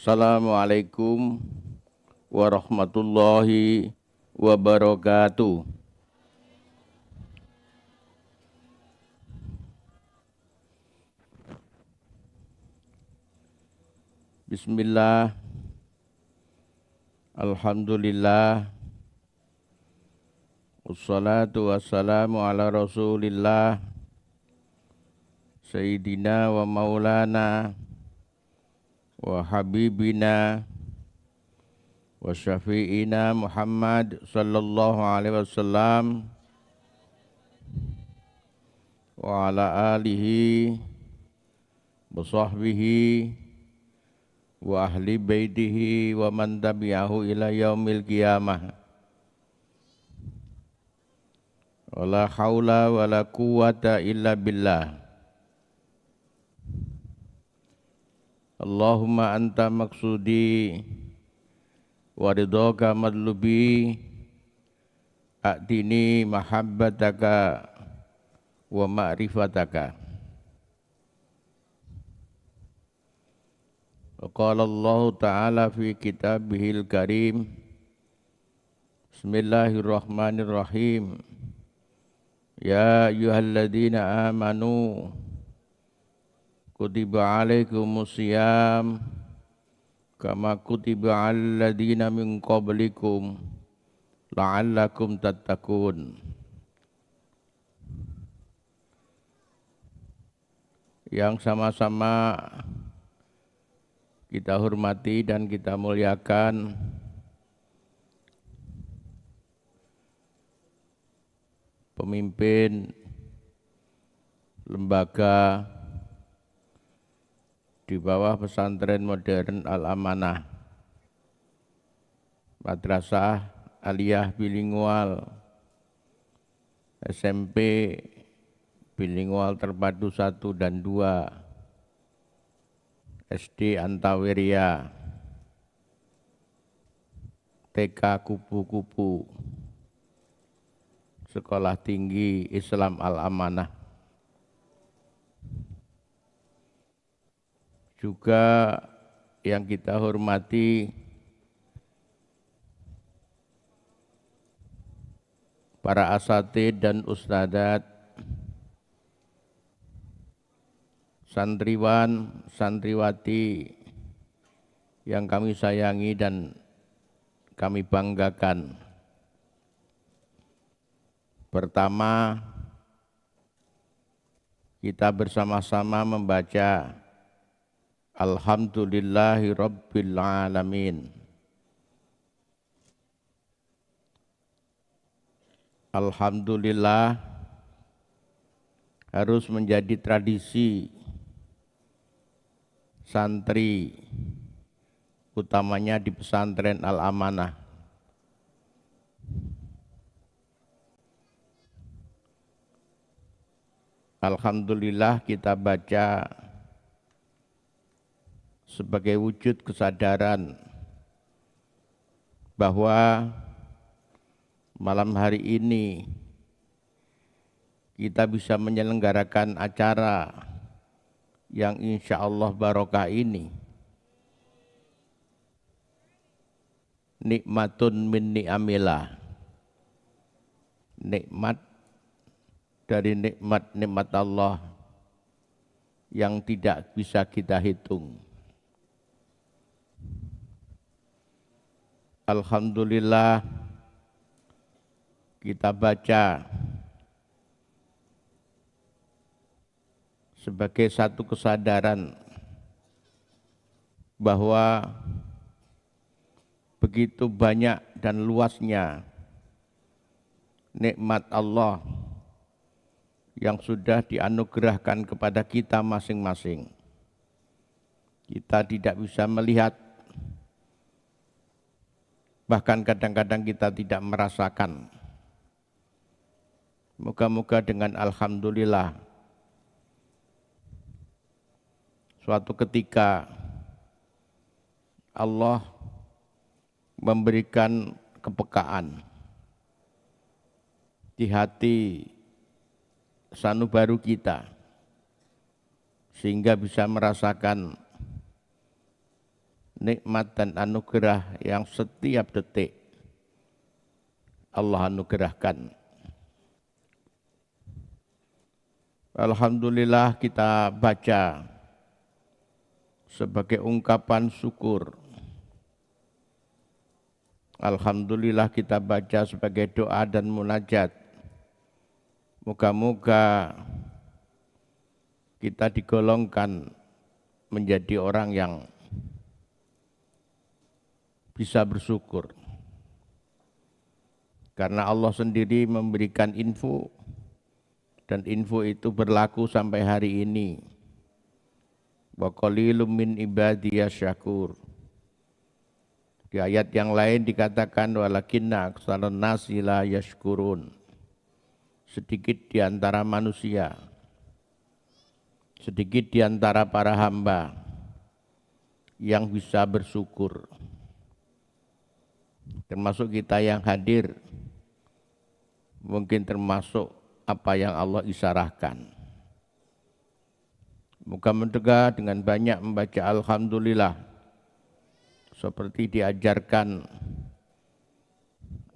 Assalamualaikum warahmatullahi wabarakatuh. Bismillah, alhamdulillah, wassalatu wassalamu ala rasulillah, sayyidina wa maulana, wa habibina, wa syafi'ina Muhammad sallallahu alaihi wasallam, wa ala alihi, wa sahbihi, wa ahli baitihi wa man tabi'ahu ila yaumil qiyamah. Wala haula wala quwwata illa billah. Allahumma anta maksudi wa ridhaka madlubi a'tini mahabbataka wa ma'rifataka. Qala Allah Ta'ala fi kitabihil karim. Bismillahirrahmanirrahim. Ya ayyuhalladzina amanu kutiba alaikumus syiyam kama kutiba alal ladzina min qablikum la'allakum tattaqun. Yang sama-sama kita hormati dan kita muliakan pemimpin lembaga di bawah pesantren modern Al-Amanah, Madrasah Aliyah Bilingual, SMP Bilingual Terpadu 1 dan 2, SD Antaweria, TK Kupu-Kupu, Sekolah Tinggi Islam Al-Amanah. Juga yang kita hormati para asatidz dan ustadzat, santriwan, santriwati yang kami sayangi dan kami banggakan. Pertama, kita bersama-sama membaca Alhamdulillahi Rabbil Alamin. Alhamdulillah harus menjadi tradisi santri, utamanya di pesantren Al-Amanah. Alhamdulillah kita baca sebagai wujud kesadaran bahwa malam hari ini kita bisa menyelenggarakan acara yang insya Allah barokah ini. Nikmatun min ni'amillah, nikmat dari nikmat-nikmat Allah yang tidak bisa kita hitung. Alhamdulillah kita baca sebagai satu kesadaran bahwa begitu banyak dan luasnya nikmat Allah yang sudah dianugerahkan kepada kita masing-masing. Kita tidak bisa melihat, bahkan kadang-kadang kita tidak merasakan. Moga-moga dengan alhamdulillah suatu ketika Allah memberikan kepekaan di hati sanubaru kita sehingga bisa merasakan nikmat dan anugerah yang setiap detik Allah anugerahkan. Alhamdulillah kita baca sebagai ungkapan syukur. Alhamdulillah kita baca sebagai doa dan munajat. Moga-moga kita digolongkan menjadi orang yang bisa bersyukur. Karena Allah sendiri memberikan info, dan info itu berlaku sampai hari ini. Wa qalilum min ibadiyas syakur. Di ayat yang lain dikatakan walakinna aktsarun nasi la yashkurun. Sedikit di antara manusia, sedikit di antara para hamba yang bisa bersyukur. Termasuk kita yang hadir, mungkin termasuk apa yang Allah isyaratkan. Moga-moga dengan banyak membaca Alhamdulillah, seperti diajarkan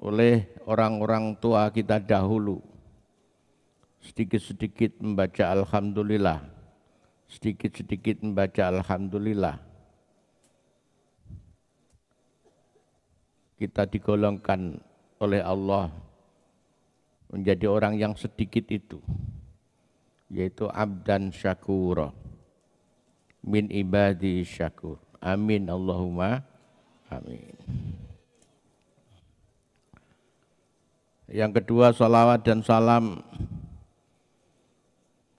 oleh orang-orang tua kita dahulu, sedikit-sedikit membaca Alhamdulillah, sedikit-sedikit membaca Alhamdulillah, kita digolongkan oleh Allah menjadi orang yang sedikit itu, yaitu abdan syakura min ibadi syakur. Amin Allahumma amin. Yang kedua, salawat dan salam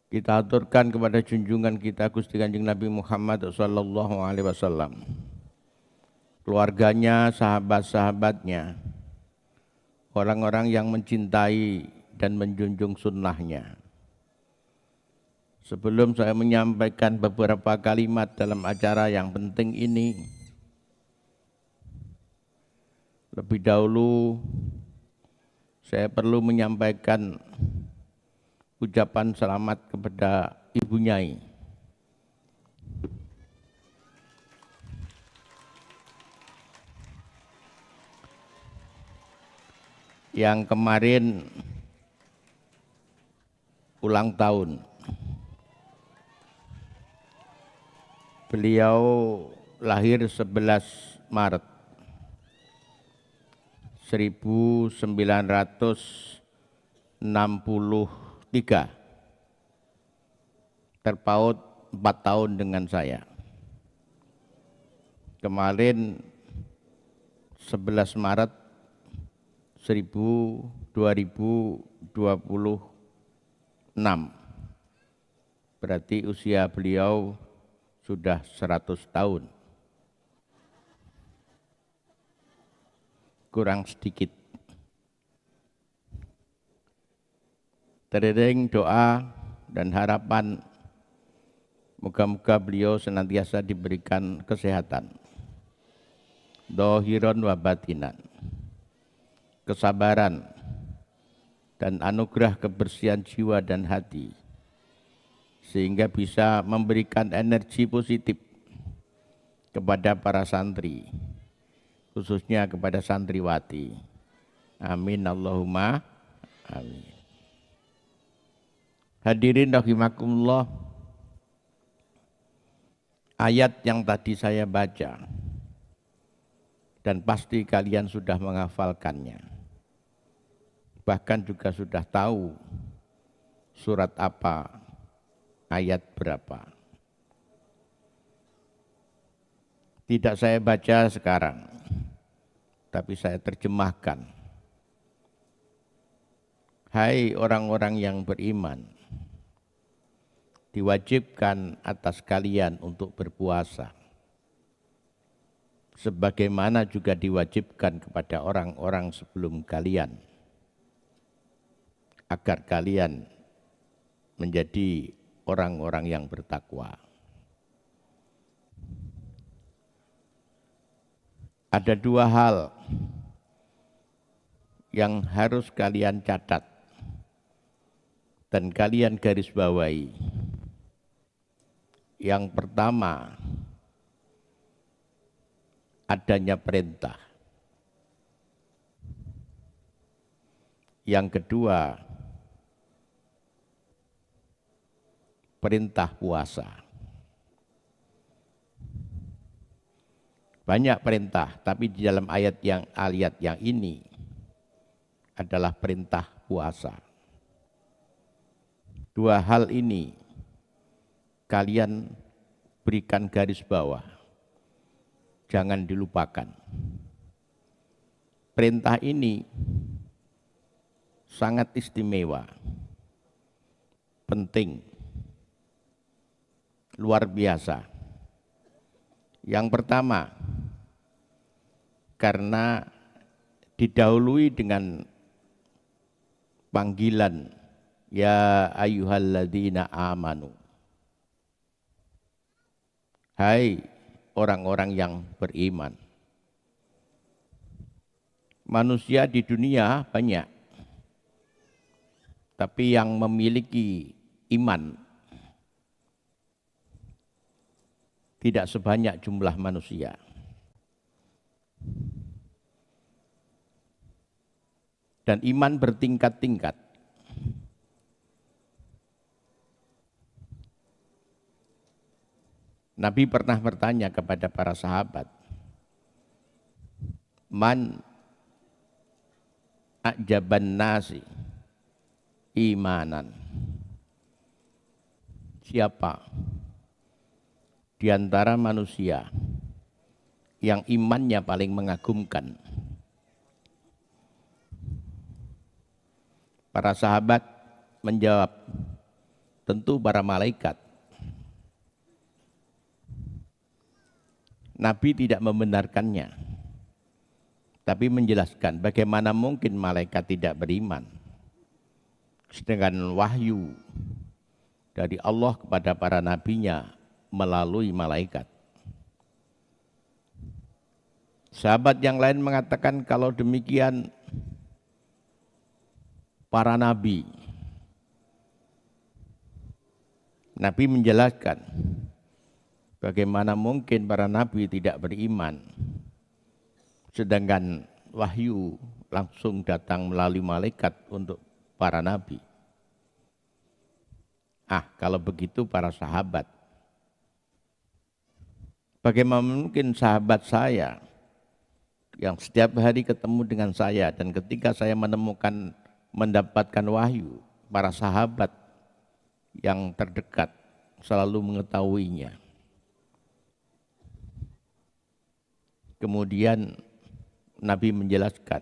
kita aturkan kepada junjungan kita Gusti Kanjeng Nabi Muhammad sallallahu alaihi wasallam, keluarganya, sahabat-sahabatnya, orang-orang yang mencintai dan menjunjung sunnahnya. Sebelum saya menyampaikan beberapa kalimat dalam acara yang penting ini, lebih dahulu saya perlu menyampaikan ucapan selamat kepada Ibu Nyai. Yang kemarin ulang tahun. Beliau lahir 11 Maret 1963, terpaut 4 tahun dengan saya. Kemarin 11 Maret 2026, berarti usia beliau sudah 100 tahun. Kurang sedikit. Teriring doa dan harapan, moga-moga beliau senantiasa diberikan kesehatan, dohiron wa batinan, kesabaran, dan anugerah kebersihan jiwa dan hati, sehingga bisa memberikan energi positif kepada para santri, khususnya kepada santriwati. Amin Allahumma amin. Hadirin rahimakumullah, ayat yang tadi saya baca, dan pasti kalian sudah menghafalkannya, bahkan juga sudah tahu surat apa, ayat berapa. Tidak saya baca sekarang, tapi saya terjemahkan. Hai orang-orang yang beriman, diwajibkan atas kalian untuk berpuasa, sebagaimana juga diwajibkan kepada orang-orang sebelum kalian, agar kalian menjadi orang-orang yang bertakwa. Ada 2 hal yang harus kalian catat dan kalian garis bawahi. Yang pertama, adanya perintah. Yang kedua, perintah puasa. Banyak perintah, tapi di dalam ayat yang ini adalah perintah puasa. Dua hal ini kalian berikan garis bawah. Jangan dilupakan. Perintah ini sangat istimewa, penting, luar biasa. Yang pertama, karena didahului dengan panggilan ya ayyuhalladzina amanu. Hai orang-orang yang beriman. Manusia di dunia banyak, tapi yang memiliki iman tidak sebanyak jumlah manusia. Dan iman bertingkat-tingkat. Nabi pernah bertanya kepada para sahabat, man a'jaban nasi imanan. Siapa di antara manusia yang imannya paling mengagumkan? Para sahabat menjawab, tentu para malaikat. Nabi tidak membenarkannya, tapi menjelaskan bagaimana mungkin malaikat tidak beriman. Sedangkan wahyu dari Allah kepada para nabinya melalui malaikat. Sahabat yang lain mengatakan kalau demikian para nabi. Nabi menjelaskan bagaimana mungkin para nabi tidak beriman, sedangkan wahyu langsung datang melalui malaikat untuk para nabi. Kalau begitu para sahabat, bagaimana mungkin sahabat saya yang setiap hari ketemu dengan saya dan ketika saya mendapatkan wahyu, para sahabat yang terdekat selalu mengetahuinya. Kemudian Nabi menjelaskan,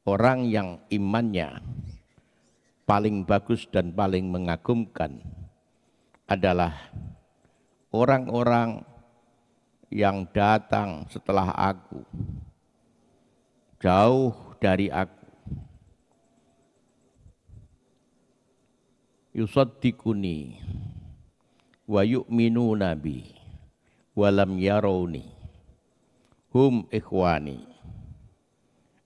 orang yang imannya paling bagus dan paling mengagumkan adalah orang-orang yang datang setelah aku, jauh dari aku, yusaddiquni wa yu'minuna bi walam yarawni hum ikhwani.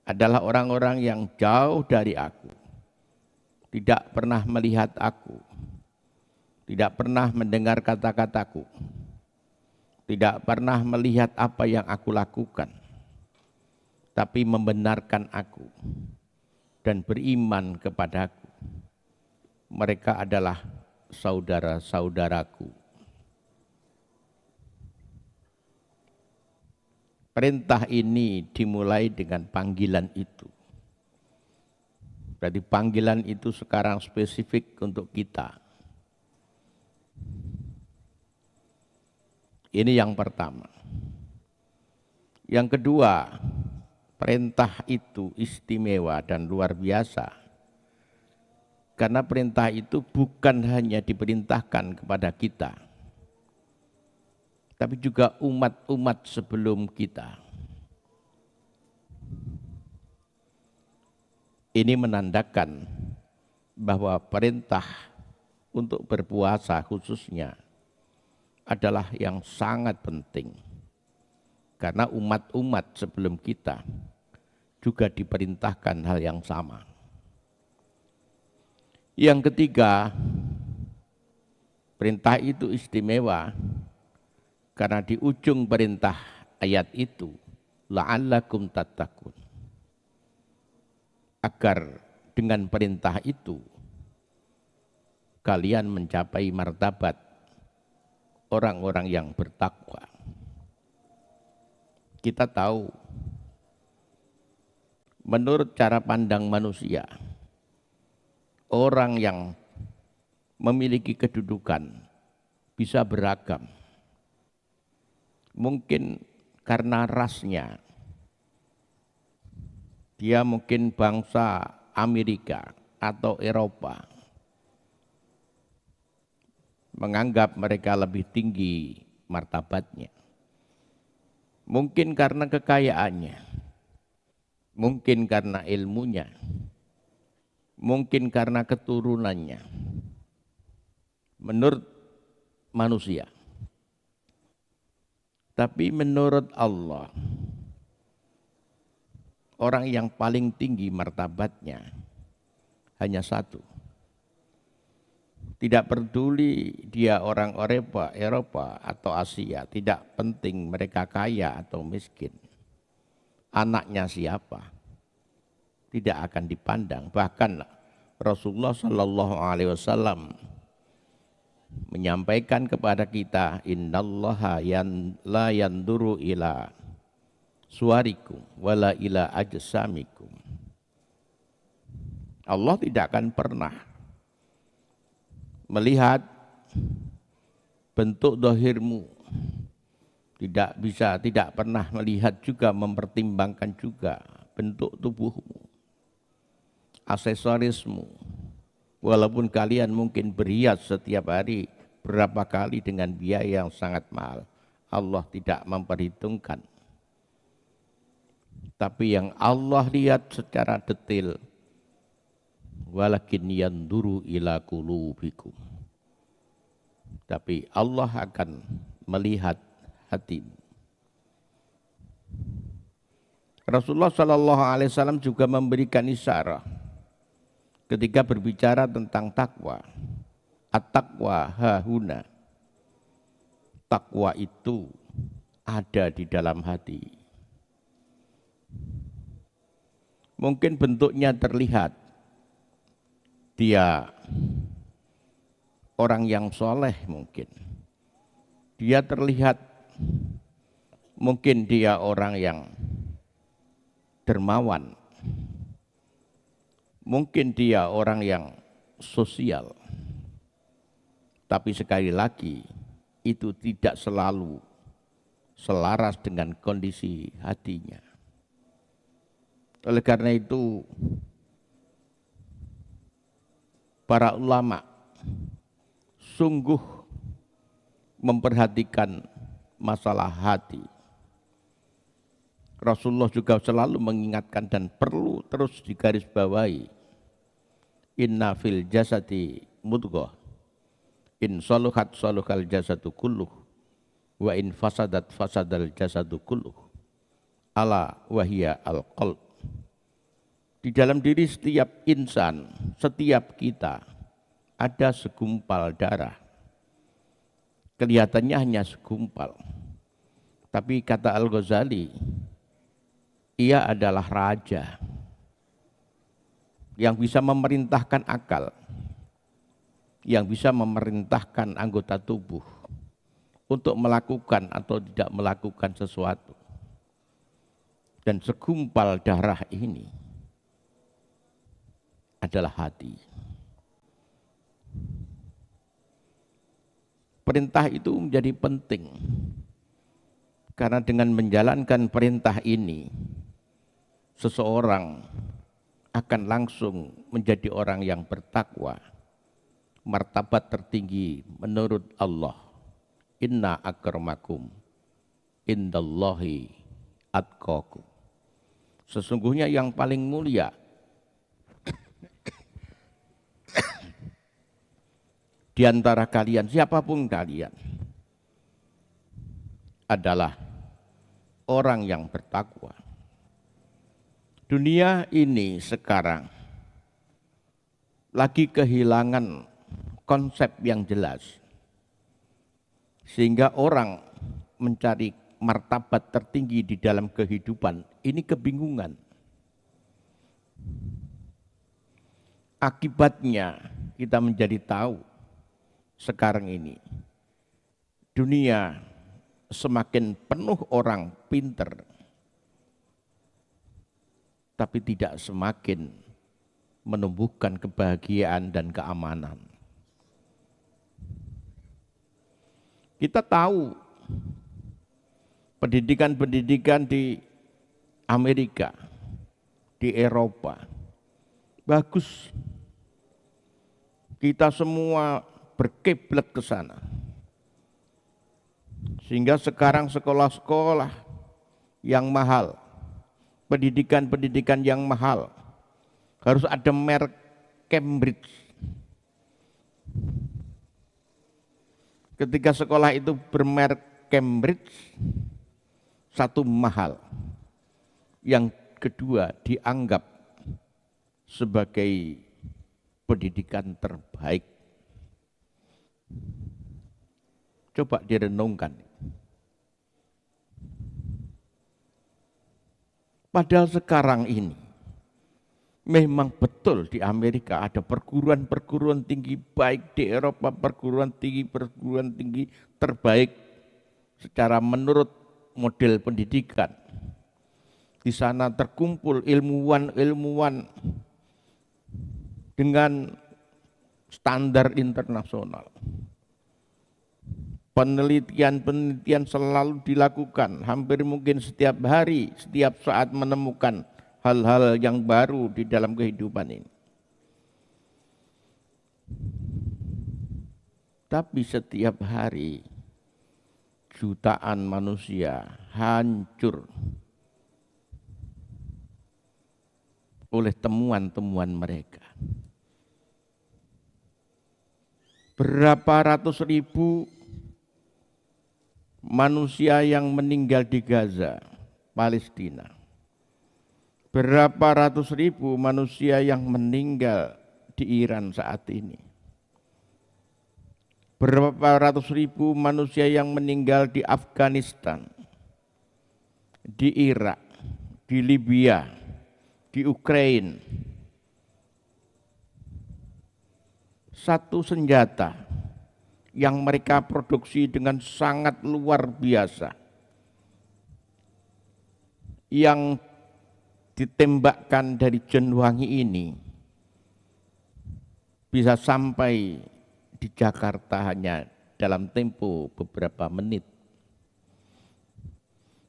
Adalah orang-orang yang jauh dari aku, tidak pernah melihat aku, tidak pernah mendengar kata-kataku, tidak pernah melihat apa yang aku lakukan, tapi membenarkan aku dan beriman kepadaku. Mereka adalah saudara-saudaraku. Perintah ini dimulai dengan panggilan itu. Berarti panggilan itu sekarang spesifik untuk kita. Ini yang pertama. Yang kedua, perintah itu istimewa dan luar biasa. Karena perintah itu bukan hanya diperintahkan kepada kita, tapi juga umat-umat sebelum kita. Ini menandakan bahwa perintah untuk berpuasa khususnya adalah yang sangat penting. Karena umat-umat sebelum kita juga diperintahkan hal yang sama. Yang ketiga, perintah itu istimewa Karena di ujung perintah ayat itu, la'allakum tattaqun. Agar dengan perintah itu kalian mencapai martabat orang-orang yang bertakwa. Kita tahu menurut cara pandang manusia, orang yang memiliki kedudukan bisa beragam. Mungkin karena rasnya, dia mungkin bangsa Amerika atau Eropa, menganggap mereka lebih tinggi martabatnya. Mungkin karena kekayaannya, mungkin karena ilmunya, mungkin karena keturunannya. Menurut manusia. Tapi menurut Allah, orang yang paling tinggi martabatnya hanya satu. Tidak peduli dia orang Eropa atau Asia, tidak penting mereka kaya atau miskin. Anaknya siapa, tidak akan dipandang. Bahkan Rasulullah Shallallahu Alaihi Wasallam menyampaikan kepada kita, innallaha la yanduru ila suwarikum wala ila ajsamikum. Allah tidak akan pernah melihat bentuk dohirmu, tidak pernah melihat juga, mempertimbangkan juga bentuk tubuhmu, aksesorismu. Walaupun kalian mungkin berhias setiap hari berapa kali dengan biaya yang sangat mahal, Allah tidak memperhitungkan. Tapi yang Allah lihat secara detail, walakin yanduru ila qulubikum. Tapi Allah akan melihat hatimu. Rasulullah Shallallahu Alaihi Wasallam juga memberikan isyarat ketika berbicara tentang takwa. At-taqwa hahuna. Takwa itu ada di dalam hati. Mungkin bentuknya terlihat, dia orang yang soleh mungkin. Dia terlihat, mungkin dia orang yang dermawan. Mungkin dia orang yang sosial, tapi sekali lagi itu tidak selalu selaras dengan kondisi hatinya. Oleh karena itu, para ulama sungguh memperhatikan masalah hati. Rasulullah juga selalu mengingatkan dan perlu terus digarisbawahi. Inna fil jasadi mudghah. In saluhat saluhal jasadu kulluh. Wa in fasadat fasadal jasadu kulluh. Ala wahya al-qalb. Di dalam diri setiap insan, setiap kita ada segumpal darah. Kelihatannya hanya segumpal. Tapi kata Al-Ghazali, ia adalah raja yang bisa memerintahkan akal, yang bisa memerintahkan anggota tubuh untuk melakukan atau tidak melakukan sesuatu. Dan segumpal darah ini adalah hati. Perintah itu menjadi penting karena dengan menjalankan perintah ini, seseorang akan langsung menjadi orang yang bertakwa. Martabat tertinggi menurut Allah, inna akramakum indallahi atqakum. Sesungguhnya yang paling mulia di antara kalian, siapapun kalian, adalah orang yang bertakwa. Dunia ini sekarang lagi kehilangan konsep yang jelas. Sehingga orang mencari martabat tertinggi di dalam kehidupan, ini kebingungan. Akibatnya kita menjadi tahu sekarang ini dunia semakin penuh orang pinter, tapi tidak semakin menumbuhkan kebahagiaan dan keamanan. Kita tahu pendidikan-pendidikan di Amerika, di Eropa, bagus. Kita semua berkiblat ke sana. Sehingga sekarang sekolah-sekolah yang mahal, pendidikan-pendidikan yang mahal, harus ada merek Cambridge. Ketika sekolah itu bermerek Cambridge, satu mahal. Yang kedua dianggap sebagai pendidikan terbaik. Coba direnungkan. Padahal sekarang ini memang betul di Amerika ada perguruan-perguruan tinggi baik, di Eropa perguruan tinggi terbaik secara menurut model pendidikan. Di sana terkumpul ilmuwan-ilmuwan dengan standar internasional. Penelitian-penelitian selalu dilakukan, hampir mungkin setiap hari, setiap saat menemukan hal-hal yang baru di dalam kehidupan ini. Tapi setiap hari jutaan manusia hancur oleh temuan-temuan mereka. Berapa ratus ribu manusia yang meninggal di Gaza, Palestina. Berapa ratus ribu manusia yang meninggal di Iran saat ini. Berapa ratus ribu manusia yang meninggal di Afghanistan, di Irak, di Libya, di Ukraina. Satu senjata yang mereka produksi dengan sangat luar biasa, yang ditembakkan dari Jenwangi ini bisa sampai di Jakarta hanya dalam tempo beberapa menit.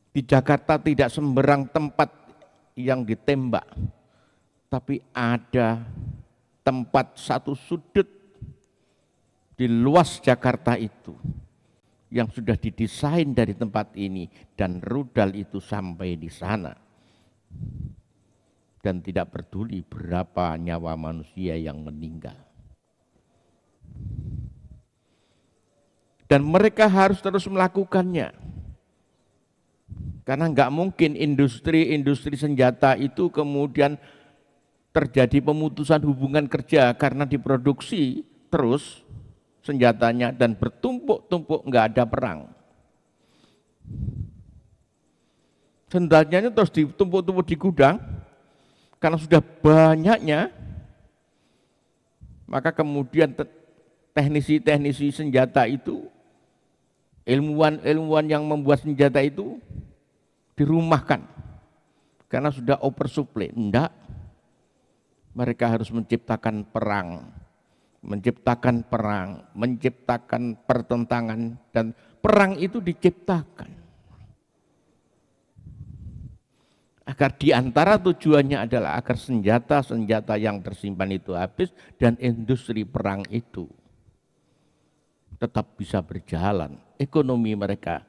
Di Jakarta tidak sembarang tempat yang ditembak, tapi ada tempat satu sudut di luas Jakarta itu yang sudah didesain dari tempat ini dan rudal itu sampai di sana. Dan tidak peduli berapa nyawa manusia yang meninggal. Dan mereka harus terus melakukannya. Karena enggak mungkin industri senjata itu kemudian terjadi pemutusan hubungan kerja karena diproduksi terus senjatanya dan bertumpuk-tumpuk enggak ada perang. Senjatanya terus ditumpuk-tumpuk di gudang karena sudah banyaknya, maka kemudian teknisi-teknisi senjata itu, ilmuwan-ilmuwan yang membuat senjata itu dirumahkan karena sudah oversupply. Enggak, mereka harus menciptakan perang, menciptakan pertentangan, dan perang itu diciptakan agar diantara tujuannya adalah agar senjata-senjata yang tersimpan itu habis dan industri perang itu tetap bisa berjalan, ekonomi mereka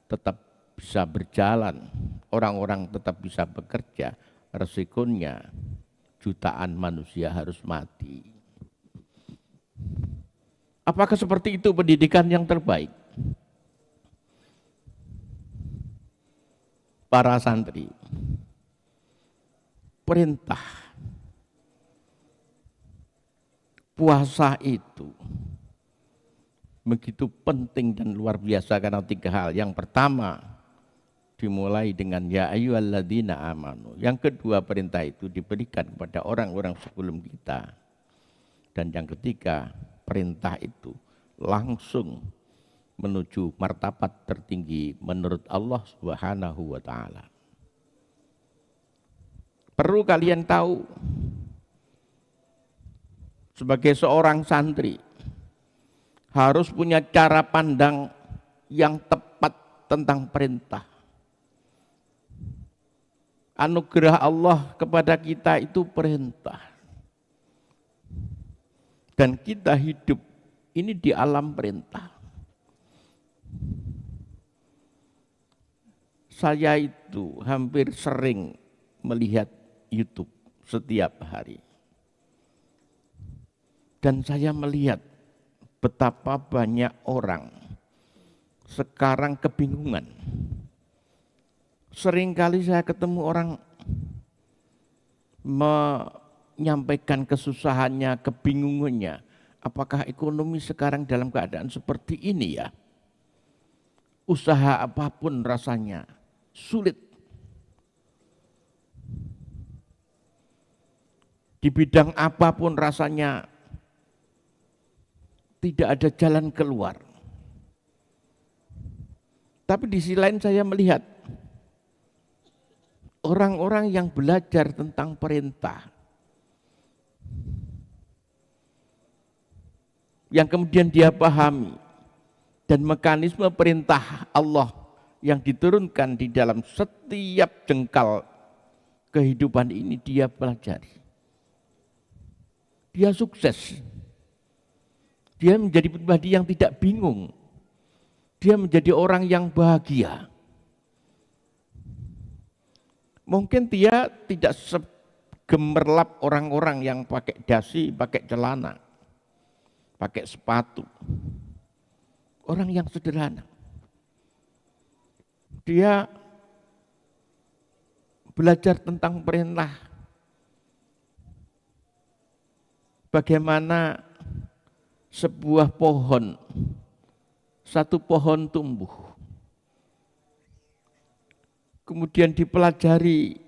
tetap bisa berjalan, orang-orang tetap bisa bekerja, resikonya jutaan manusia harus mati. Apakah seperti itu pendidikan yang terbaik? Para santri, perintah puasa itu begitu penting dan luar biasa karena 3 hal. Yang pertama, dimulai dengan ya ayyuhalladzina amanu. Yang kedua, perintah itu diberikan kepada orang-orang sebelum kita. Dan yang ketiga, perintah itu langsung menuju martabat tertinggi menurut Allah Subhanahu wa taala. Perlu kalian tahu, sebagai seorang santri harus punya cara pandang yang tepat tentang perintah. Anugerah Allah kepada kita itu perintah. Dan kita hidup ini di alam perintah. Saya itu hampir sering melihat YouTube setiap hari. Dan saya melihat betapa banyak orang sekarang kebingungan. Seringkali saya ketemu orang menyampaikan kesusahannya, kebingungannya. Apakah ekonomi sekarang dalam keadaan seperti ini ya? Usaha apapun rasanya sulit. Di bidang apapun rasanya tidak ada jalan keluar. Tapi di sisi lain saya melihat orang-orang yang belajar tentang perintah, yang kemudian dia pahami, dan mekanisme perintah Allah yang diturunkan di dalam setiap jengkal kehidupan ini dia pelajari. Dia sukses. Dia menjadi pribadi yang tidak bingung. Dia menjadi orang yang bahagia. Mungkin dia tidak segemerlap orang-orang yang pakai dasi, pakai celana, pakai sepatu. Orang yang sederhana. Dia belajar tentang perintah. Bagaimana sebuah pohon, satu pohon tumbuh. Kemudian dipelajari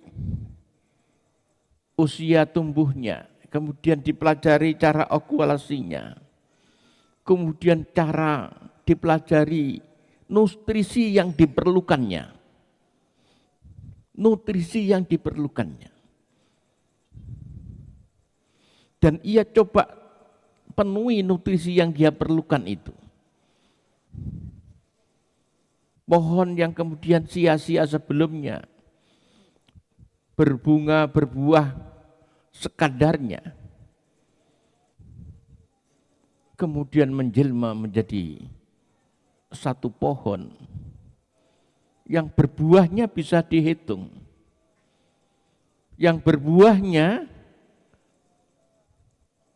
usia tumbuhnya, kemudian dipelajari cara okulasinya, kemudian cara dipelajari nutrisi yang diperlukannya. Nutrisi yang diperlukannya. Dan ia coba penuhi nutrisi yang dia perlukan itu. Pohon yang kemudian sia-sia sebelumnya berbunga, berbuah sekadarnya, kemudian menjelma menjadi satu pohon yang berbuahnya bisa dihitung, yang berbuahnya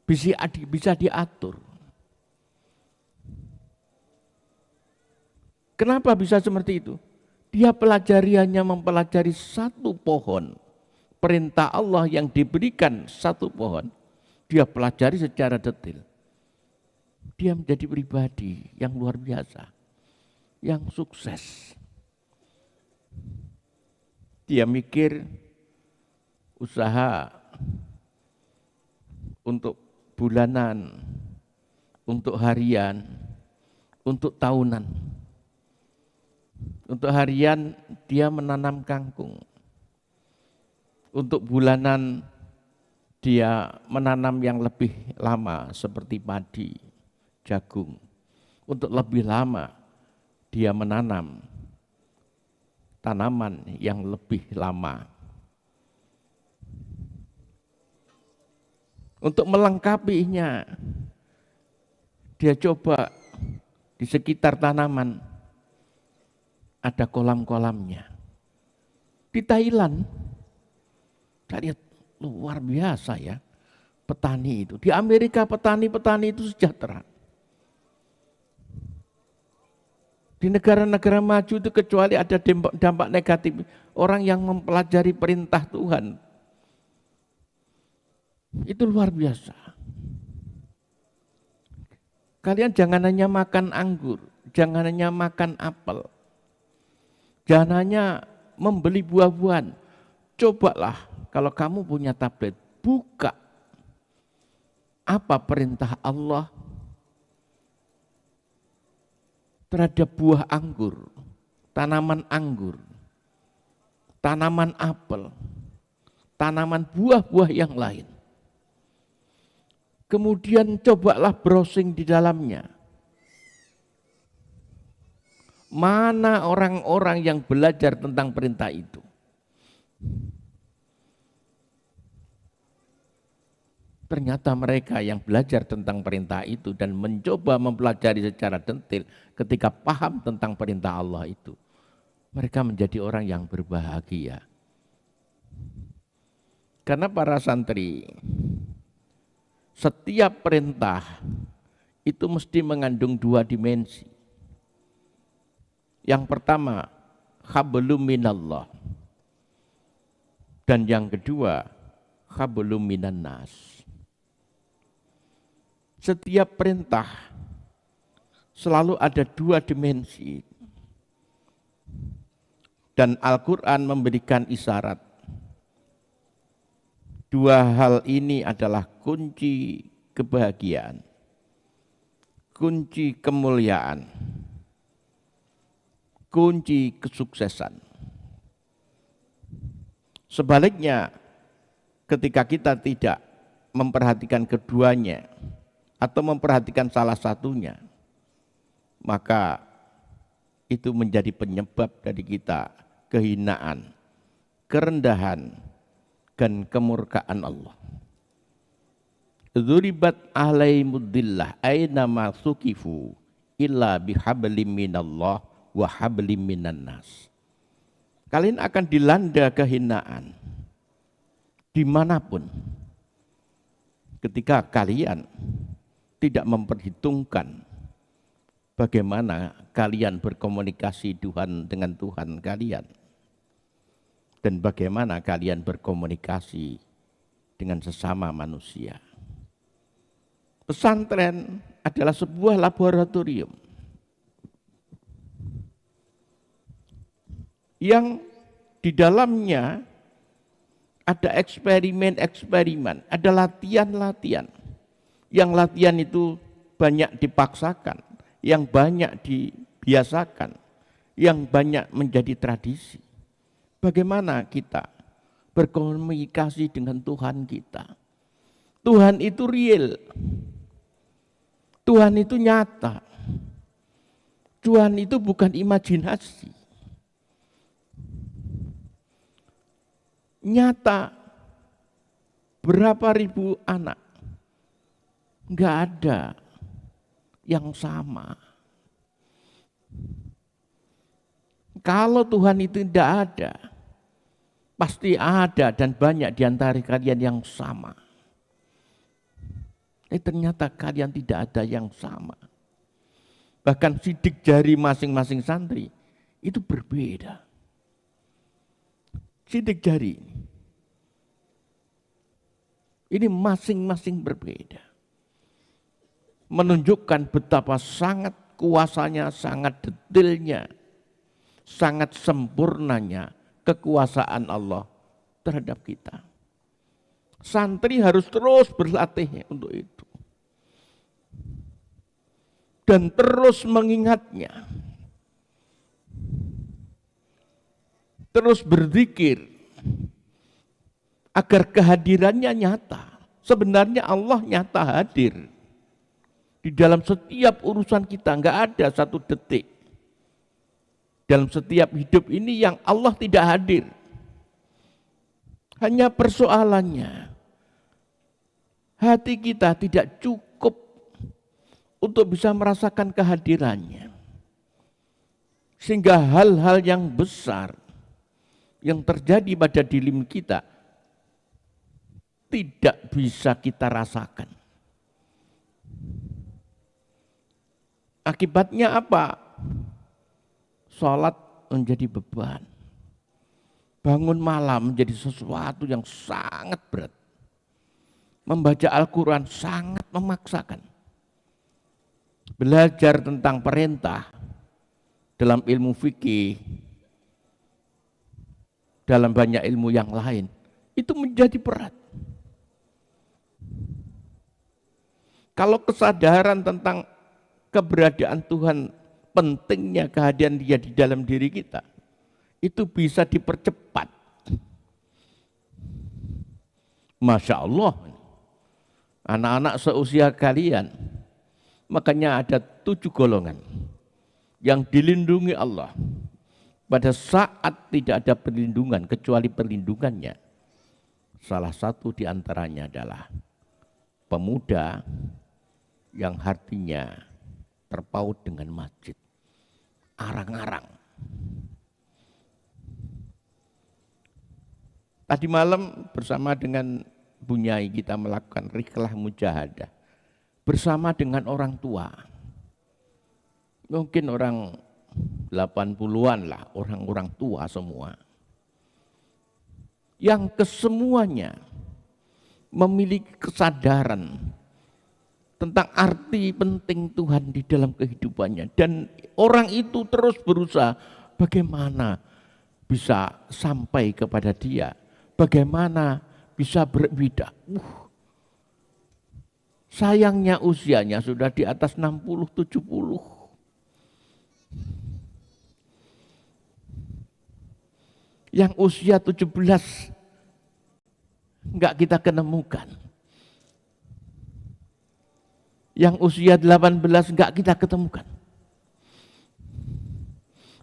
bisa diatur. Kenapa bisa seperti itu? Dia hanya mempelajari satu pohon. Perintah Allah yang diberikan satu pohon, dia pelajari secara detail. Dia menjadi pribadi yang luar biasa, yang sukses. Dia mikir usaha untuk bulanan, untuk harian, untuk tahunan. Untuk harian dia menanam kangkung. Untuk bulanan dia menanam yang lebih lama seperti padi, jagung. Untuk lebih lama dia menanam tanaman yang lebih lama. Untuk melengkapinya, dia coba di sekitar tanaman ada kolam-kolamnya. Di Thailand, saya lihat luar biasa ya petani itu. Di Amerika petani-petani itu sejahtera. Di negara-negara maju itu kecuali ada dampak negatif, orang yang mempelajari perintah Tuhan, itu luar biasa. Kalian jangan hanya makan anggur, jangan hanya makan apel, jangan hanya membeli buah-buahan. Cobalah kalau kamu punya tablet, buka apa perintah Allah terhadap buah anggur, tanaman anggur, tanaman apel, tanaman buah-buah yang lain. Kemudian cobalah browsing di dalamnya. Mana orang-orang yang belajar tentang perintah itu? Ternyata mereka yang belajar tentang perintah itu dan mencoba mempelajari secara detail ketika paham tentang perintah Allah itu, mereka menjadi orang yang berbahagia. Karena para santri, setiap perintah itu mesti mengandung dua dimensi. Yang pertama, hablum minallah. Dan yang kedua, hablum minan nas. Setiap perintah selalu ada dua dimensi. Dan Al-Quran memberikan isyarat. Dua hal ini adalah kunci kebahagiaan, kunci kemuliaan, kunci kesuksesan. Sebaliknya, ketika kita tidak memperhatikan keduanya atau memperhatikan salah satunya, maka itu menjadi penyebab dari kita kehinaan, kerendahan, dan kemurkaan Allah. Dzuribat alaihimudillah aina ma sukifu illa bihablim minallah wa hablim minan nas. Kalian akan dilanda kehinaan dimanapun ketika kalian tidak memperhitungkan bagaimana kalian berkomunikasi dengan Tuhan kalian dan bagaimana kalian berkomunikasi dengan sesama manusia. Pesantren adalah sebuah laboratorium yang di dalamnya ada eksperimen-eksperimen, ada latihan-latihan. Yang latihan itu banyak dipaksakan, yang banyak dibiasakan, yang banyak menjadi tradisi. Bagaimana kita berkomunikasi dengan Tuhan kita? Tuhan itu real. Tuhan itu nyata. Tuhan itu bukan imajinasi. Nyata. Berapa ribu anak? Enggak ada yang sama. Kalau Tuhan itu tidak ada, pasti ada dan banyak di antara kalian yang sama. Ternyata kalian tidak ada yang sama. Bahkan sidik jari masing-masing santri itu berbeda. Sidik jari ini masing-masing berbeda. Menunjukkan betapa sangat kuasanya, sangat detailnya, sangat sempurnanya kekuasaan Allah terhadap kita. Santri harus terus berlatih untuk itu. Dan terus mengingatnya. Terus berzikir agar kehadirannya nyata. Sebenarnya Allah nyata hadir di dalam setiap urusan kita, enggak ada satu detik dalam setiap hidup ini yang Allah tidak hadir. Hanya persoalannya, hati kita tidak cukup untuk bisa merasakan kehadirannya. Sehingga hal-hal yang besar yang terjadi pada diri kita tidak bisa kita rasakan. Akibatnya apa? Salat menjadi beban. Bangun malam menjadi sesuatu yang sangat berat. Membaca Al-Quran sangat memaksakan. belajar tentang perintah dalam ilmu fikih, dalam banyak ilmu yang lain, itu menjadi berat. Kalau kesadaran tentang keberadaan Tuhan, pentingnya kehadiran Dia di dalam diri kita, itu bisa dipercepat. Masya Allah, anak-anak seusia kalian, makanya ada 7 golongan yang dilindungi Allah. Pada saat tidak ada perlindungan kecuali perlindungannya, salah satu di antaranya adalah pemuda yang hatinya terpaut dengan masjid, arang-arang. Tadi malam bersama dengan Bu Nyai kita melakukan rihlah mujahadah bersama dengan orang tua. Mungkin orang 80-an lah, orang-orang tua semua. Yang kesemuanya memiliki kesadaran tentang arti penting Tuhan di dalam kehidupannya. Dan orang itu terus berusaha bagaimana bisa sampai kepada Dia, bagaimana bisa berbidah. Sayangnya usianya sudah di atas 60-70. Yang usia 17 enggak kita ketemukan. Yang usia 18 enggak kita ketemukan.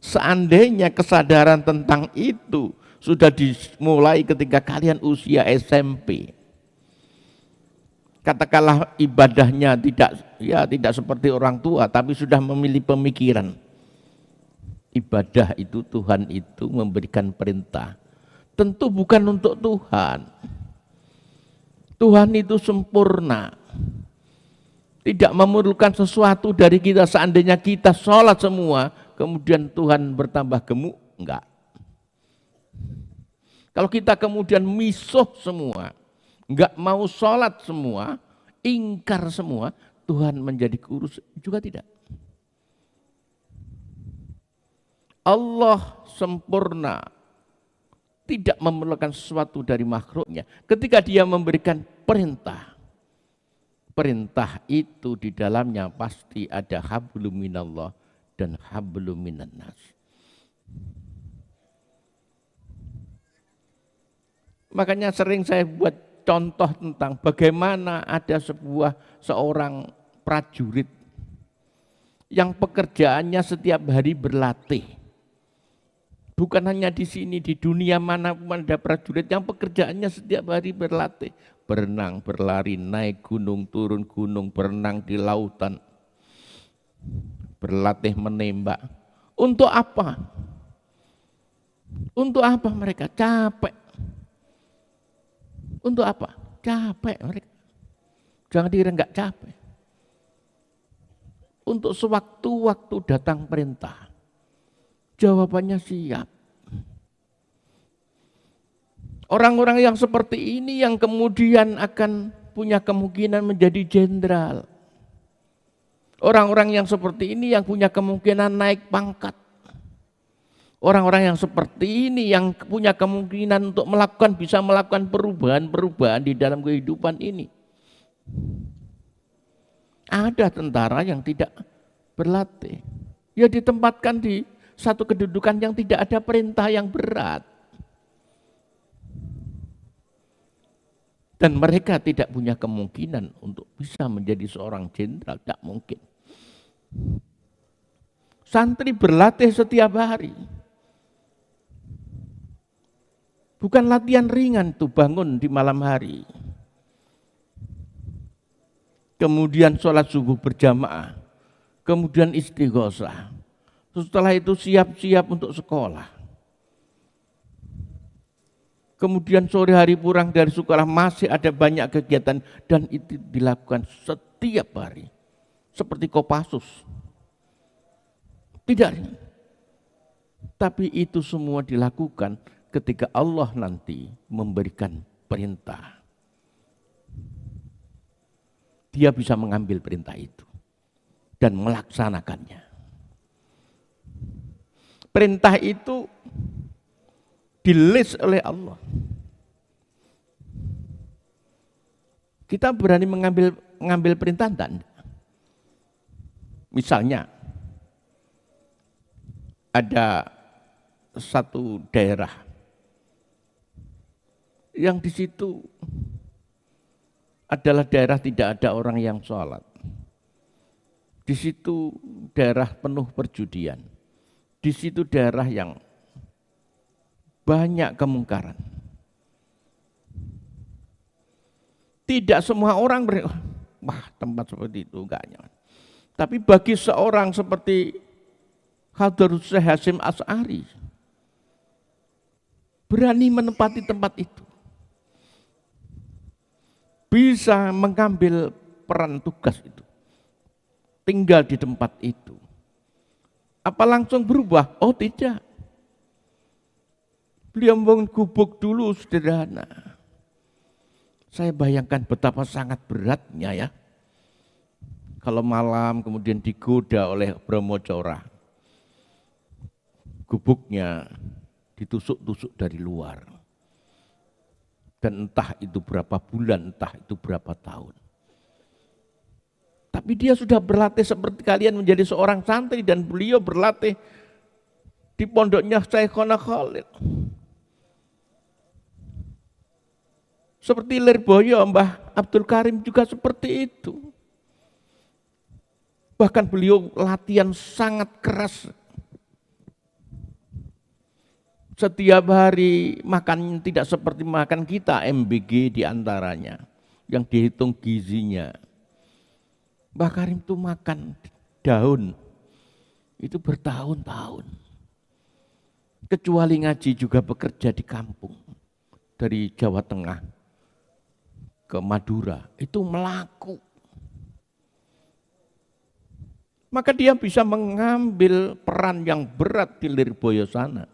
Seandainya kesadaran tentang itu sudah dimulai ketika kalian usia SMP. Katakanlah ibadahnya tidak seperti orang tua, tapi sudah memilih pemikiran. Ibadah itu, Tuhan itu memberikan perintah. Tentu bukan untuk Tuhan. Tuhan itu sempurna. Tidak memerlukan sesuatu dari kita. Seandainya kita sholat semua, kemudian Tuhan bertambah gemuk, enggak. Kalau kita kemudian misuh semua, enggak mau sholat semua, ingkar semua, Tuhan menjadi kurus juga tidak. Allah sempurna, tidak memerlukan sesuatu dari makhluknya. Ketika Dia memberikan perintah, perintah itu di dalamnya pasti ada hablum minallah dan hablum minannas. Makanya sering saya buat contoh tentang bagaimana ada seorang prajurit yang pekerjaannya setiap hari berlatih. Bukan hanya di sini, di dunia manapun ada prajurit yang pekerjaannya setiap hari berlatih. Berenang, berlari, naik gunung, turun gunung, berenang di lautan. Berlatih menembak. Untuk apa? Untuk apa mereka? Capek. Untuk apa? Capek mereka. Jangan dikira enggak capek. Untuk sewaktu-waktu datang perintah, jawabannya siap. Orang-orang yang seperti ini yang kemudian akan punya kemungkinan menjadi jenderal. Orang-orang yang seperti ini yang punya kemungkinan naik pangkat. Orang-orang yang seperti ini yang punya kemungkinan untuk bisa melakukan perubahan-perubahan di dalam kehidupan ini. Ada tentara yang tidak berlatih. Ya ditempatkan di satu kedudukan yang tidak ada perintah yang berat. Dan mereka tidak punya kemungkinan untuk bisa menjadi seorang jenderal, tidak mungkin. Santri berlatih setiap hari. Bukan latihan ringan tuh bangun di malam hari. Kemudian sholat subuh berjamaah. Kemudian istighosah. Setelah itu siap-siap untuk sekolah. Kemudian sore hari pulang dari sekolah masih ada banyak kegiatan dan itu dilakukan setiap hari. Seperti Kopassus. Tidak. Tapi itu semua dilakukan ketika Allah nanti memberikan perintah. Dia bisa mengambil perintah itu. dan melaksanakannya. Perintah itu di-list oleh Allah. Kita berani mengambil perintah enggak? Misalnya ada satu daerah yang di situ adalah daerah tidak ada orang yang sholat. Di situ daerah penuh perjudian. Di situ daerah yang banyak kemungkaran. Tidak semua orang wah tempat seperti itu enggak nyaman. Tapi bagi seorang seperti Hadratus Syekh Hasyim Asy'ari berani menempati tempat itu, bisa mengambil peran tugas itu, tinggal di tempat itu. Apa langsung berubah? Oh tidak. Beliau membangun gubuk dulu sederhana. Saya bayangkan betapa sangat beratnya ya. Kalau malam kemudian digoda oleh Brahmacora, gubuknya ditusuk-tusuk dari luar. Dan entah itu berapa bulan, entah itu berapa tahun. Tapi dia sudah berlatih seperti kalian menjadi seorang santri dan beliau berlatih di pondoknya Syekhona Khalil. Seperti Lirboyo, Mbah Abdul Karim juga seperti itu. Bahkan beliau latihan sangat keras. Setiap hari makan tidak seperti makan kita, MBG diantaranya. Yang dihitung gizinya. Mbah Karim itu makan daun. Itu bertahun-tahun. Kecuali ngaji juga bekerja di kampung. Dari Jawa Tengah ke Madura. Itu melaku. Maka dia bisa mengambil peran yang berat di Lirboyo sana.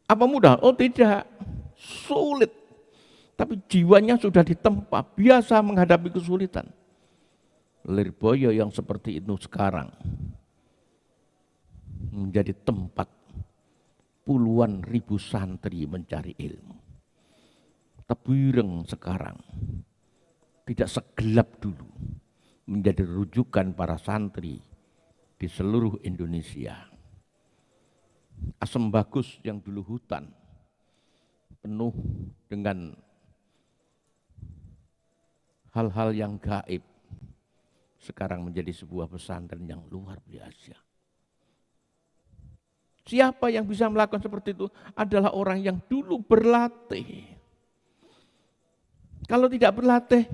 Apa mudah? Oh tidak, sulit. Tapi jiwanya sudah ditempa, biasa menghadapi kesulitan. Lirboyo yang seperti itu sekarang menjadi tempat puluhan ribu santri mencari ilmu. Tebireng sekarang, tidak segelap dulu. Menjadi rujukan para santri di seluruh Indonesia. Asem Bagus yang dulu hutan, penuh dengan hal-hal yang gaib, sekarang menjadi sebuah pesantren yang luar biasa. Siapa yang bisa melakukan seperti itu? Adalah orang yang dulu berlatih. Kalau tidak berlatih,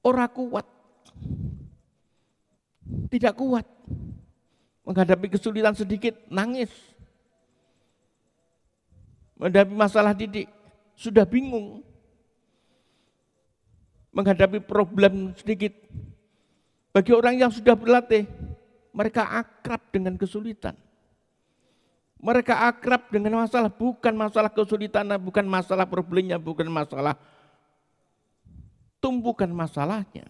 orang kuat, tidak kuat, menghadapi kesulitan sedikit, nangis. Menghadapi masalah didik, sudah bingung. Menghadapi problem sedikit. Bagi orang yang sudah berlatih, mereka akrab dengan kesulitan. Mereka akrab dengan masalah, bukan masalah kesulitan, bukan masalah problemnya, bukan masalah tumpukan masalahnya.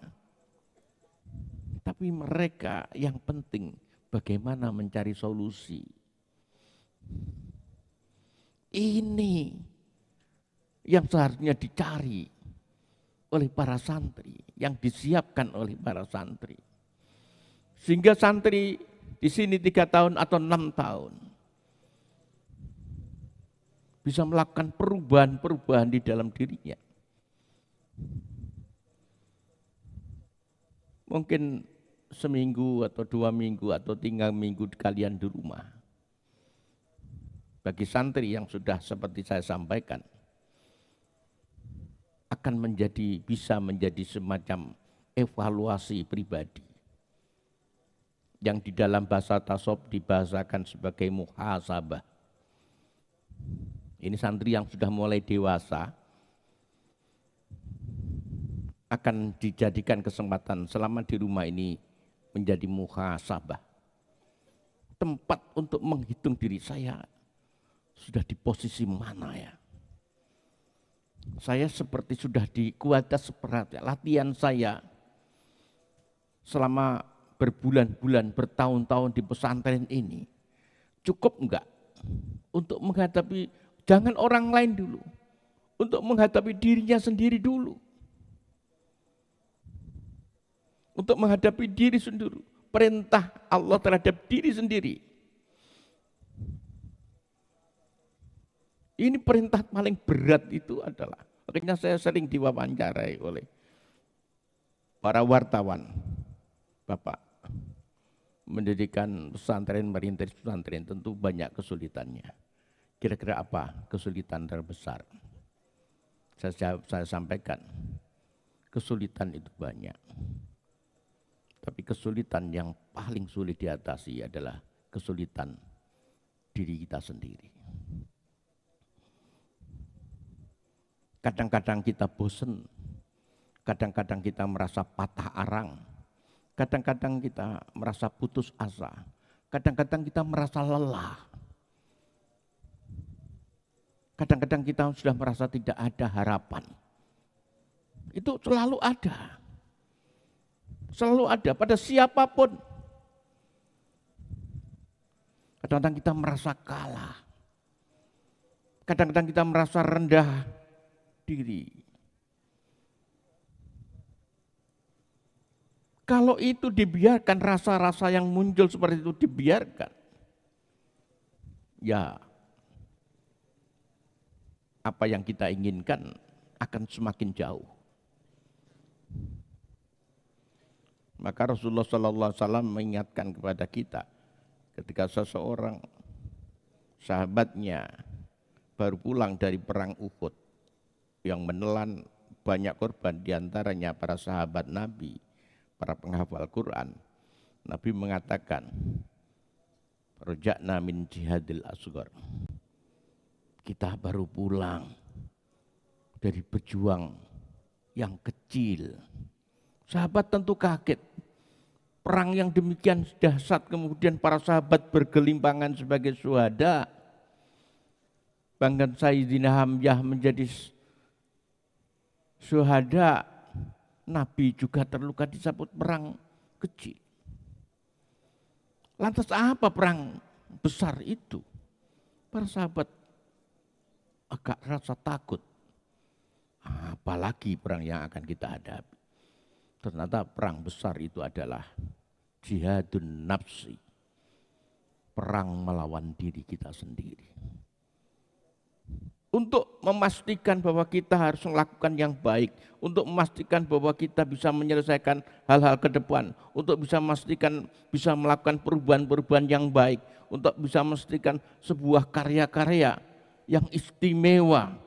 Tapi mereka yang penting bagaimana mencari solusi. Ini yang seharusnya dicari oleh para santri, yang disiapkan oleh para santri. Sehingga santri di sini 3 tahun atau 6 tahun bisa melakukan perubahan-perubahan di dalam dirinya. Mungkin seminggu atau 2 minggu atau 3 minggu kalian di rumah. Bagi santri yang sudah seperti saya sampaikan, akan bisa menjadi semacam evaluasi pribadi. Yang di dalam bahasa tasawuf dibahasakan sebagai muhasabah. Ini santri yang sudah mulai dewasa, akan dijadikan kesempatan selama di rumah ini menjadi muhasabah. Tempat untuk menghitung diri saya sudah di posisi mana ya. Saya seperti sudah di kualitas seperti latihan saya selama berbulan-bulan, bertahun-tahun di pesantren ini, cukup enggak untuk menghadapi, jangan orang lain dulu, untuk menghadapi dirinya sendiri dulu. Untuk menghadapi diri sendiri, perintah Allah terhadap diri sendiri. Ini perintah paling berat itu adalah, makanya saya sering diwawancarai oleh para wartawan. Bapak mendirikan pesantren, merintis pesantren tentu banyak kesulitannya. Kira-kira apa kesulitan terbesar? Saya sampaikan, kesulitan itu banyak. Tapi kesulitan yang paling sulit diatasi adalah kesulitan diri kita sendiri. Kadang-kadang kita bosan, kadang-kadang kita merasa patah arang, kadang-kadang kita merasa putus asa, kadang-kadang kita merasa lelah. Kadang-kadang kita sudah merasa tidak ada harapan. Itu selalu ada. Selalu ada pada siapapun. Kadang-kadang kita merasa kalah. Kadang-kadang kita merasa rendah diri. Kalau itu dibiarkan, rasa-rasa yang muncul seperti itu dibiarkan, ya apa yang kita inginkan akan semakin jauh. Maka Rasulullah SAW mengingatkan kepada kita ketika seseorang sahabatnya baru pulang dari perang Uhud yang menelan banyak korban, diantaranya para sahabat Nabi, para penghafal Quran. Nabi mengatakan, roja'na min jihadil asghar. Kita baru pulang dari berjuang yang kecil. Sahabat tentu kaget. Perang yang demikian dahsyat, kemudian para sahabat bergelimpangan sebagai syuhada. Bahkan Sayyidina Hamzah menjadi syuhada. Nabi juga terluka disambut perang kecil. Lantas apa perang besar itu? Para sahabat agak rasa takut. Apalagi perang yang akan kita hadapi. Ternyata perang besar itu adalah jihadun nafsi. Perang melawan diri kita sendiri. Untuk memastikan bahwa kita harus melakukan yang baik. Untuk memastikan bahwa kita bisa menyelesaikan hal-hal ke depan. Untuk bisa memastikan bisa melakukan perubahan-perubahan yang baik. Untuk bisa memastikan sebuah karya-karya yang istimewa.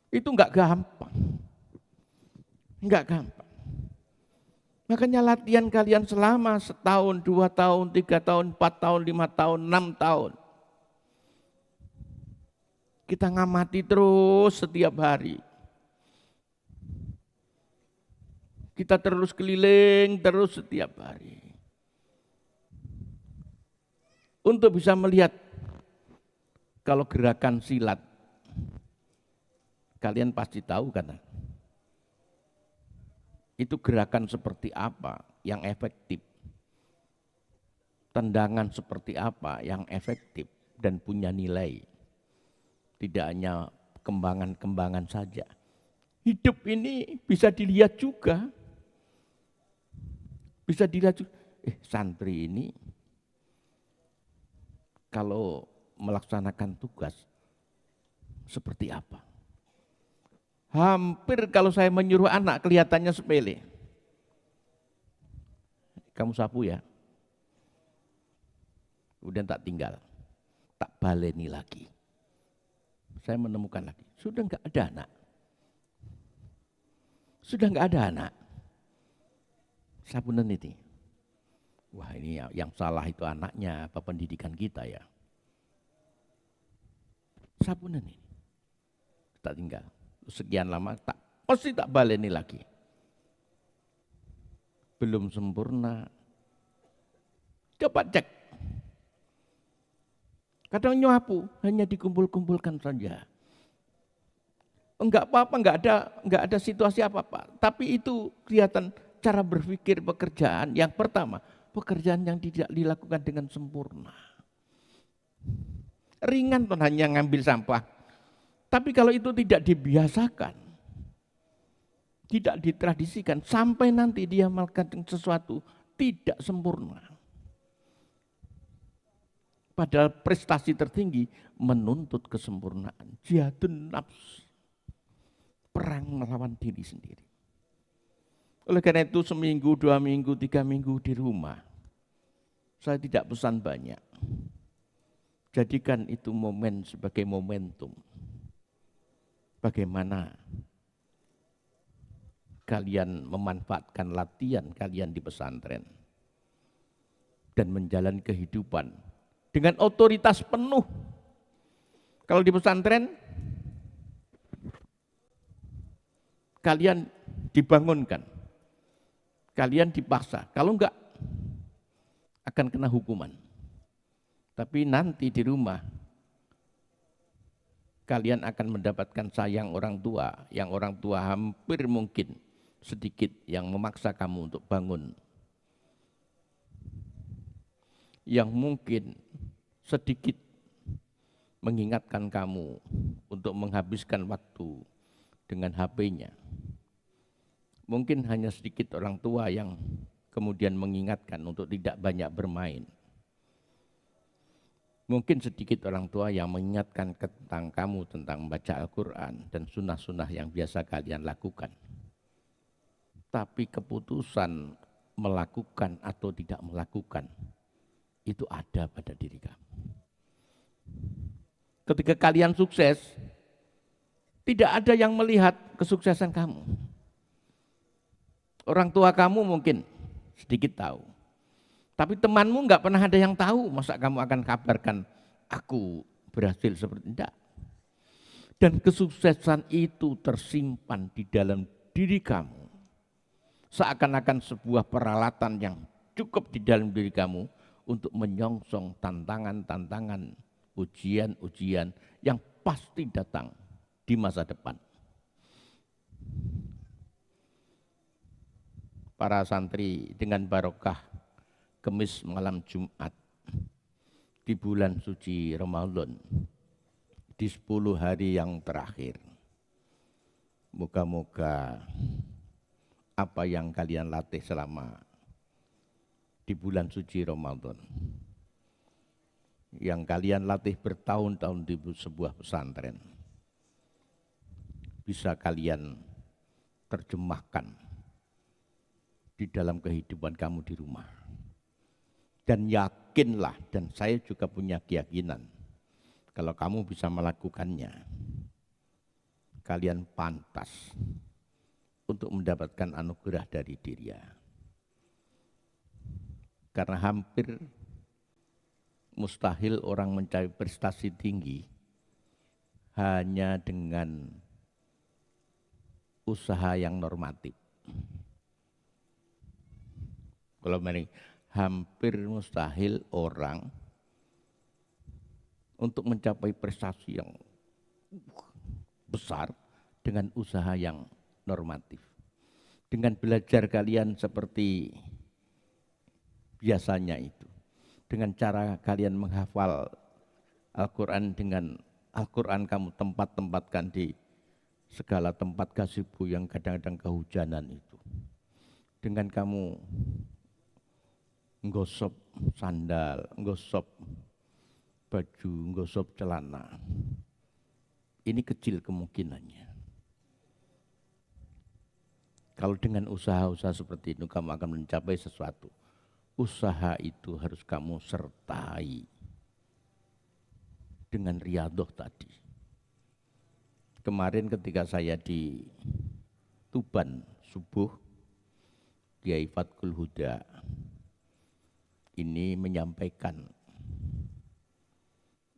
Itu enggak gampang. Enggak gampang. Makanya latihan kalian selama setahun, 2 tahun, 3 tahun, 4 tahun, 5 tahun, 6 tahun. Kita ngamati terus setiap hari. Kita terus keliling terus setiap hari. Untuk bisa melihat kalau gerakan silat, kalian pasti tahu kan? Itu gerakan seperti apa yang efektif, tendangan seperti apa yang efektif dan punya nilai. Tidak hanya kembangan-kembangan saja. Hidup ini bisa dilihat juga. Bisa dilihat juga. Santri ini kalau melaksanakan tugas seperti apa? Hampir kalau saya menyuruh anak kelihatannya sepele. Kamu sapu ya. Kemudian tak tinggal. Tak baleni lagi. Saya menemukan lagi. Sudah enggak ada anak. Sudah enggak ada anak. Sapunen ini. Wah, ini yang salah itu anaknya, apa pendidikan kita ya. Sapunen ini. Tak tinggal. Sekian lama pasti tak baleni lagi. Belum sempurna. Coba cek. Kadang nyapu hanya dikumpul-kumpulkan saja. enggak apa-apa, enggak ada situasi apa-apa. Tapi itu kelihatan cara berpikir pekerjaan. Yang pertama, pekerjaan yang tidak dilakukan dengan sempurna. Ringan tuh hanya ngambil sampah. Tapi kalau itu tidak dibiasakan, tidak ditradisikan, sampai nanti dia melakukan sesuatu tidak sempurna. Padahal prestasi tertinggi menuntut kesempurnaan. Jihadun nafs. Perang melawan diri sendiri. Oleh karena itu seminggu, 2 minggu, 3 minggu di rumah, saya tidak pesan banyak. Jadikan itu momen sebagai momentum. Bagaimana kalian memanfaatkan latihan kalian di pesantren dan menjalani kehidupan dengan otoritas penuh. Kalau di pesantren kalian dibangunkan, kalian dipaksa. Kalau enggak akan kena hukuman. Tapi nanti di rumah kalian akan mendapatkan sayang orang tua, yang orang tua hampir mungkin sedikit yang memaksa kamu untuk bangun. Yang mungkin sedikit mengingatkan kamu untuk menghabiskan waktu dengan HP-nya. Mungkin hanya sedikit orang tua yang kemudian mengingatkan untuk tidak banyak bermain. Mungkin sedikit orang tua yang mengingatkan tentang kamu, tentang membaca Al-Quran dan sunnah-sunnah yang biasa kalian lakukan. Tapi keputusan melakukan atau tidak melakukan, itu ada pada diri kamu. Ketika kalian sukses, tidak ada yang melihat kesuksesan kamu. Orang tua kamu mungkin sedikit tahu. Tapi temanmu enggak pernah ada yang tahu, masa kamu akan kabarkan aku berhasil seperti itu? Dan kesuksesan itu tersimpan di dalam diri kamu. Seakan-akan sebuah peralatan yang cukup di dalam diri kamu untuk menyongsong tantangan-tantangan, ujian-ujian yang pasti datang di masa depan. Para santri dengan barokah Kemis malam Jumat di bulan suci Ramadan, di 10 hari yang terakhir. Moga-moga apa yang kalian latih selama di bulan suci Ramadan, yang kalian latih bertahun-tahun di sebuah pesantren, bisa kalian terjemahkan di dalam kehidupan kamu di rumah. Dan yakinlah, dan saya juga punya keyakinan, kalau kamu bisa melakukannya, kalian pantas untuk mendapatkan anugerah dari Dia. Karena hampir mustahil orang mencapai prestasi tinggi hanya dengan usaha yang normatif. Kalau hampir mustahil orang untuk mencapai prestasi yang besar dengan usaha yang normatif. Dengan belajar kalian seperti biasanya itu. Dengan cara kalian menghafal Al-Quran, dengan Al-Quran kamu tempat-tempatkan di segala tempat gazebo yang kadang-kadang kehujanan itu. Dengan kamu nggosok sandal, nggosok baju, nggosok celana. Ini kecil kemungkinannya. Kalau dengan usaha-usaha seperti itu kamu akan mencapai sesuatu. Usaha itu harus kamu sertai dengan riyadhah tadi. Kemarin ketika saya di Tuban subuh, Kiai Fatkul Huda ini menyampaikan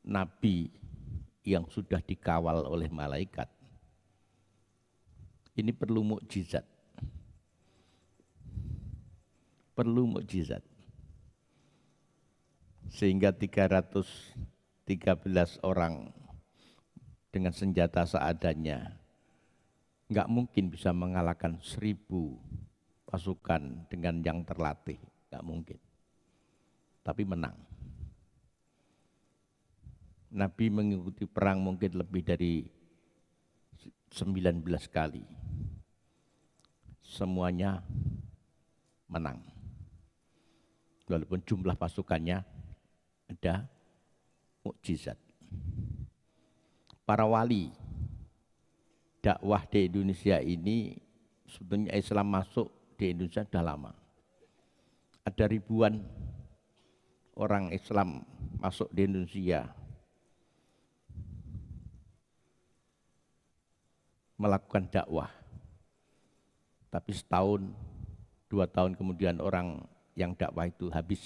Nabi yang sudah dikawal oleh malaikat ini perlu mukjizat. Perlu mukjizat. Sehingga 313 orang dengan senjata seadanya nggak mungkin bisa mengalahkan 1000 pasukan dengan yang terlatih, nggak mungkin. Tapi menang. Nabi mengikuti perang mungkin lebih dari 19 kali. Semuanya menang. Walaupun jumlah pasukannya ada mukjizat. Para wali dakwah di Indonesia ini, sebetulnya Islam masuk di Indonesia sudah lama. Ada ribuan orang Islam masuk di Indonesia, melakukan dakwah. Tapi setahun, 2 tahun kemudian orang yang dakwah itu habis.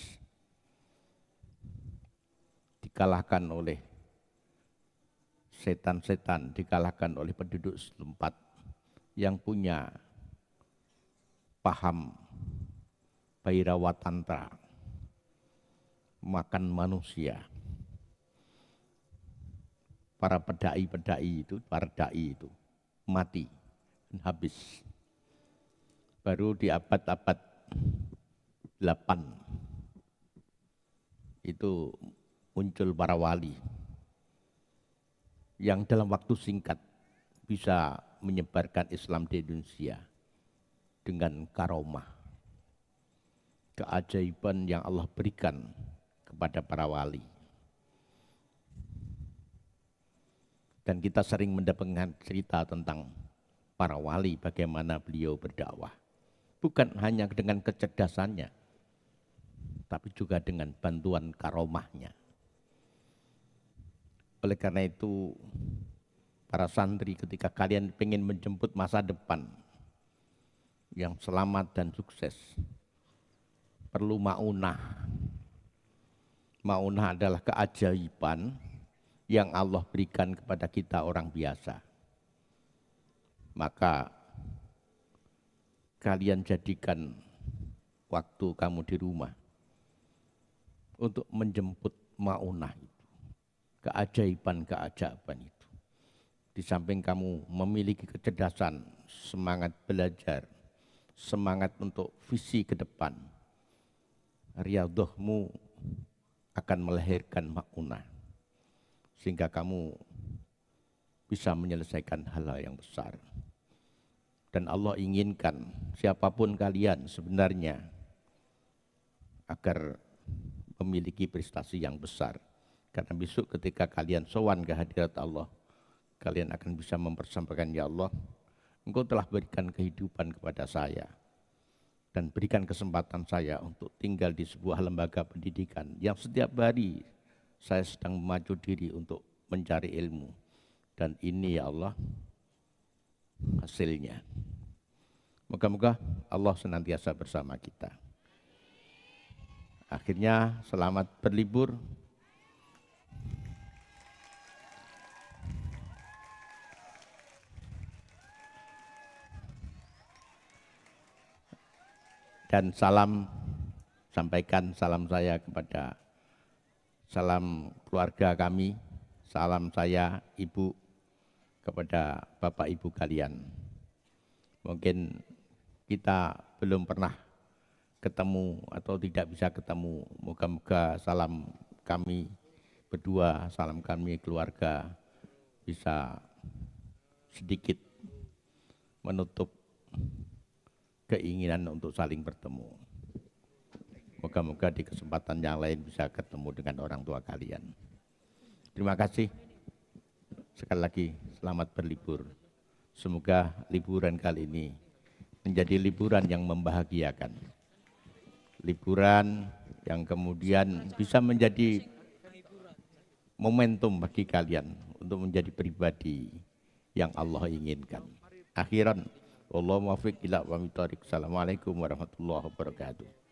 Dikalahkan oleh setan-setan, dikalahkan oleh penduduk setempat yang punya paham Bhairawa Tantra, makan manusia. Para pedai-pedai itu, para dai itu mati, habis. Baru di abad-abad 8 itu muncul para wali yang dalam waktu singkat bisa menyebarkan Islam di Indonesia dengan karomah, keajaiban yang Allah berikan kepada para wali. Dan kita sering mendapatkan cerita tentang para wali, bagaimana beliau berdakwah. Bukan hanya dengan kecerdasannya, tapi juga dengan bantuan karomahnya. Oleh karena itu, para santri ketika kalian ingin menjemput masa depan yang selamat dan sukses, perlu maunah. Maunah adalah keajaiban yang Allah berikan kepada kita orang biasa. Maka kalian jadikan waktu kamu di rumah untuk menjemput maunah itu, keajaiban-keajaiban itu. Di samping kamu memiliki kecerdasan, semangat belajar, semangat untuk visi ke depan, riyadhahmu akan melahirkan maunah, sehingga kamu bisa menyelesaikan hal-hal yang besar. Dan Allah inginkan siapapun kalian sebenarnya agar memiliki prestasi yang besar. Karena besok ketika kalian sowan ke hadirat Allah, kalian akan bisa mempersampaikan, ya Allah, Engkau telah berikan kehidupan kepada saya dan berikan kesempatan saya untuk tinggal di sebuah lembaga pendidikan yang setiap hari saya sedang memacu diri untuk mencari ilmu. Dan ini, ya Allah, hasilnya. Moga-moga Allah senantiasa bersama kita. Akhirnya selamat berlibur. Dan sampaikan salam saya kepada salam keluarga kami, salam saya Ibu kepada Bapak Ibu kalian. Mungkin kita belum pernah ketemu atau tidak bisa ketemu. Moga-moga salam kami berdua, salam kami keluarga bisa sedikit menutup keinginan untuk saling bertemu. Moga-moga di kesempatan yang lain bisa ketemu dengan orang tua kalian. Terima kasih. Sekali lagi selamat berlibur. Semoga liburan kali ini menjadi liburan yang membahagiakan. Liburan yang kemudian bisa menjadi momentum bagi kalian untuk menjadi pribadi yang Allah inginkan. Akhiran, wallahu muwaffiq ila aqwamit thoriq. Assalamualaikum warahmatullahi wabarakatuh.